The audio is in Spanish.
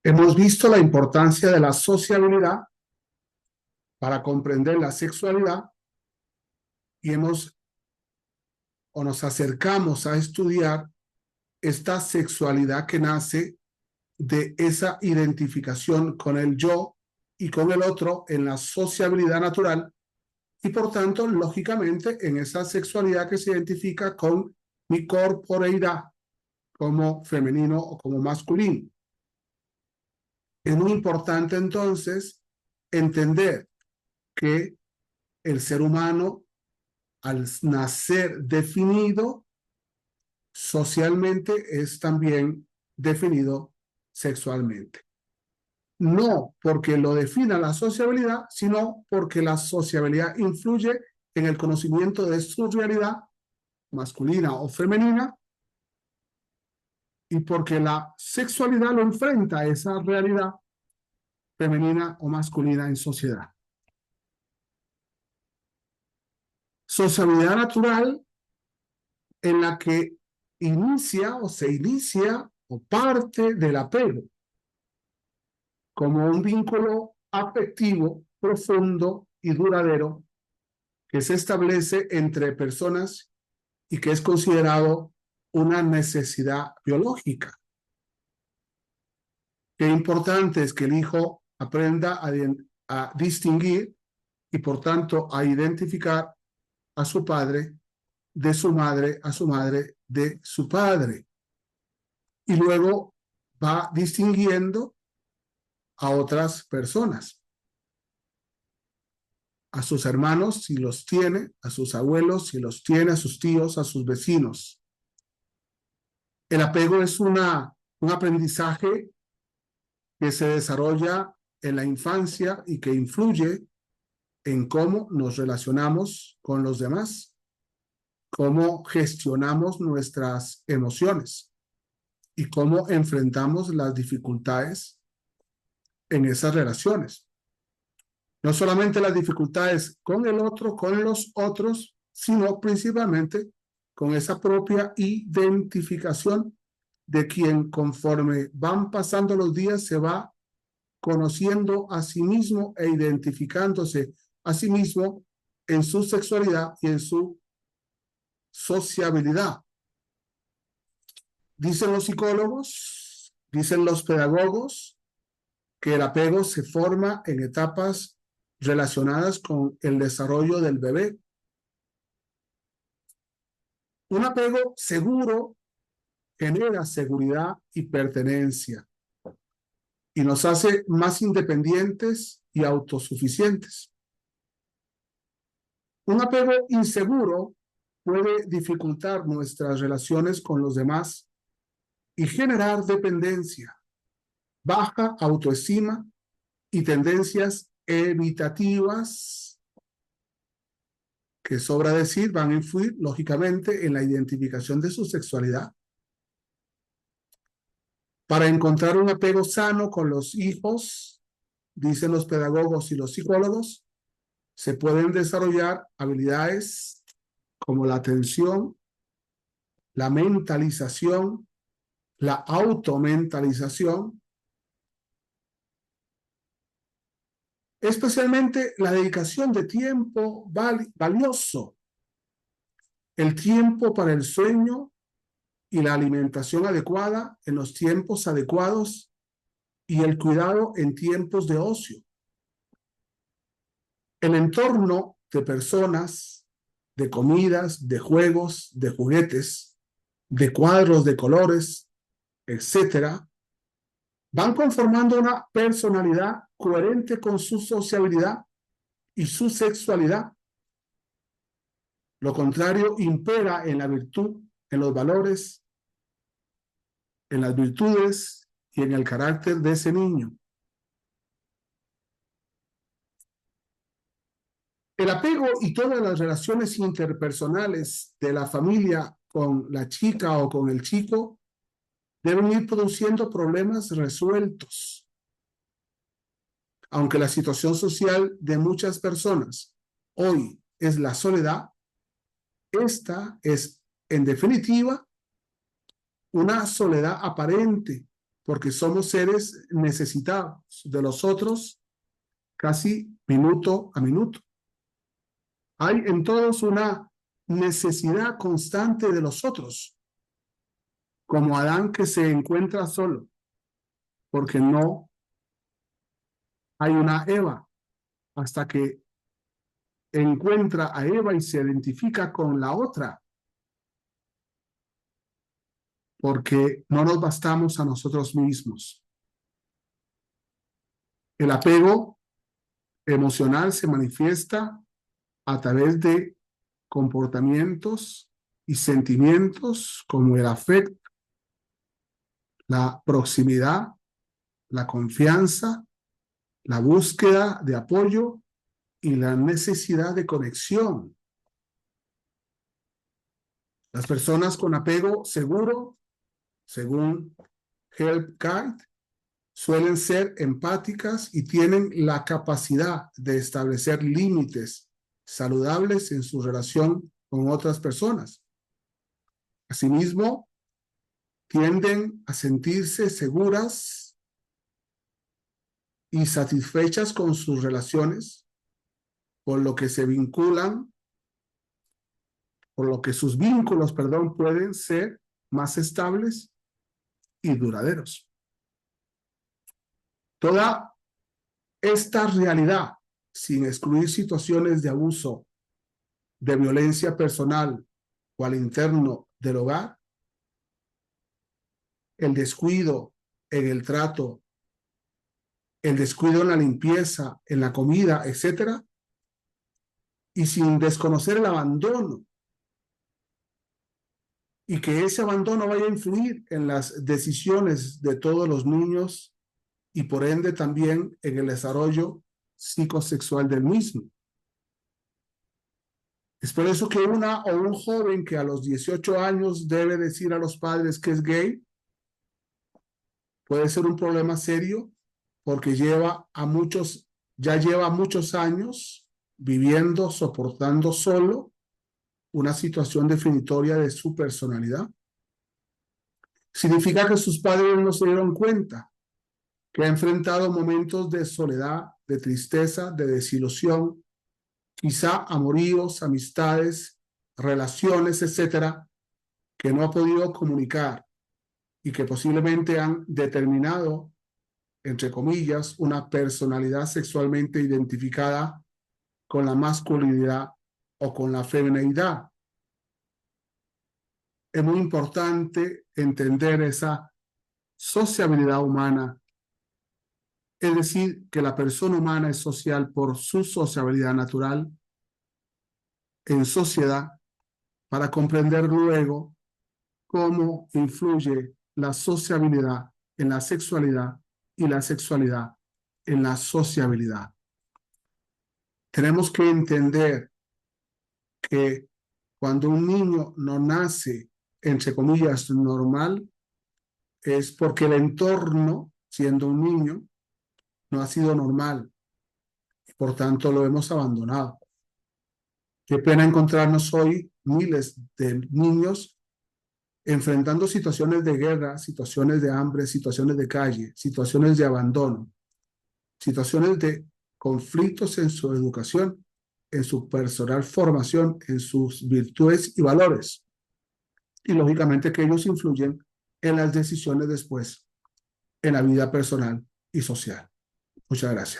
Hemos visto la importancia de la sociabilidad para comprender la sexualidad y nos acercamos a estudiar esta sexualidad que nace de esa identificación con el yo y con el otro en la sociabilidad natural y por tanto, lógicamente, en esa sexualidad que se identifica con mi corporeidad como femenino o como masculino. Es muy importante entonces entender que el ser humano, al nacer definido socialmente, es también definido sexualmente. No porque lo defina la sociabilidad, sino porque la sociabilidad influye en el conocimiento de su realidad masculina o femenina y porque la sexualidad lo enfrenta a esa realidad femenina o masculina en sociedad. Sociabilidad natural en la que se inicia o parte del apego como un vínculo afectivo profundo y duradero que se establece entre personas y que es considerado una necesidad biológica. Qué importante es que el hijo aprenda a distinguir y por tanto a identificar a su padre de su madre, a su madre de su padre. Y luego va distinguiendo a otras personas, a sus hermanos si los tiene, a sus abuelos si los tiene, a sus tíos, a sus vecinos. El apego es un aprendizaje que se desarrolla en la infancia y que influye en cómo nos relacionamos con los demás, cómo gestionamos nuestras emociones y cómo enfrentamos las dificultades en esas relaciones. No solamente las dificultades con el otro, con los otros, sino principalmente con esa propia identificación de quien conforme van pasando los días se va conociendo a sí mismo e identificándose a sí mismo en su sexualidad y en su sociabilidad. Dicen los psicólogos, dicen los pedagogos, que el apego se forma en etapas relacionadas con el desarrollo del bebé. Un apego seguro genera seguridad y pertenencia y nos hace más independientes y autosuficientes. Un apego inseguro puede dificultar nuestras relaciones con los demás y generar dependencia, baja autoestima y tendencias evitativas que, sobra decir, van a influir lógicamente en la identificación de su sexualidad. Para encontrar un apego sano con los hijos, dicen los pedagogos y los psicólogos, se pueden desarrollar habilidades como la atención, la mentalización, la automentalización, especialmente la dedicación de tiempo valioso, el tiempo para el sueño y la alimentación adecuada en los tiempos adecuados y el cuidado en tiempos de ocio. El entorno de personas, de comidas, de juegos, de juguetes, de cuadros de colores, etcétera, van conformando una personalidad coherente con su sociabilidad y su sexualidad. Lo contrario impera en la virtud, en los valores, en las virtudes y en el carácter de ese niño. El apego y todas las relaciones interpersonales de la familia con la chica o con el chico deben ir produciendo problemas resueltos. Aunque la situación social de muchas personas hoy es la soledad, esta es, en definitiva, una soledad aparente, porque somos seres necesitados de los otros casi minuto a minuto. Hay en todos una necesidad constante de los otros, como Adán que se encuentra solo, porque no hay una Eva, hasta que encuentra a Eva y se identifica con la otra, porque no nos bastamos a nosotros mismos. El apego emocional se manifiesta a través de comportamientos y sentimientos como el afecto, la proximidad, la confianza, la búsqueda de apoyo y la necesidad de conexión. Las personas con apego seguro, según Help Guide, suelen ser empáticas y tienen la capacidad de establecer límites saludables en su relación con otras personas. Asimismo, tienden a sentirse seguras y satisfechas con sus relaciones, por lo que sus vínculos, pueden ser más estables y duraderos. Toda esta realidad, sin excluir situaciones de abuso, de violencia personal o al interno del hogar, el descuido en el trato, el descuido en la limpieza, en la comida, etcétera, y sin desconocer el abandono, y que ese abandono vaya a influir en las decisiones de todos los niños y por ende también en el desarrollo psicosexual del mismo. Es por eso que una o un joven que a los 18 años debe decir a los padres que es gay puede ser un problema serio porque ya lleva muchos años viviendo, soportando solo una situación definitoria de su personalidad. Significa que sus padres no se dieron cuenta, que ha enfrentado momentos de soledad, de tristeza, de desilusión, quizá amoríos, amistades, relaciones, etcétera, que no ha podido comunicar y que posiblemente han determinado, entre comillas, una personalidad sexualmente identificada con la masculinidad o con la feminidad. Es muy importante entender esa sociabilidad humana, es decir, que la persona humana es social por su sociabilidad natural en sociedad, para comprender luego cómo influye la sociabilidad en la sexualidad y la sexualidad en la sociabilidad. Tenemos que entender que cuando un niño no nace, entre comillas, normal, es porque el entorno, siendo un niño, no ha sido normal. Y por tanto, lo hemos abandonado. Qué pena encontrarnos hoy miles de niños enfrentando situaciones de guerra, situaciones de hambre, situaciones de calle, situaciones de abandono, situaciones de conflictos en su educación, en su personal formación, en sus virtudes y valores. Y lógicamente que ellos influyen en las decisiones después, en la vida personal y social. Muchas gracias.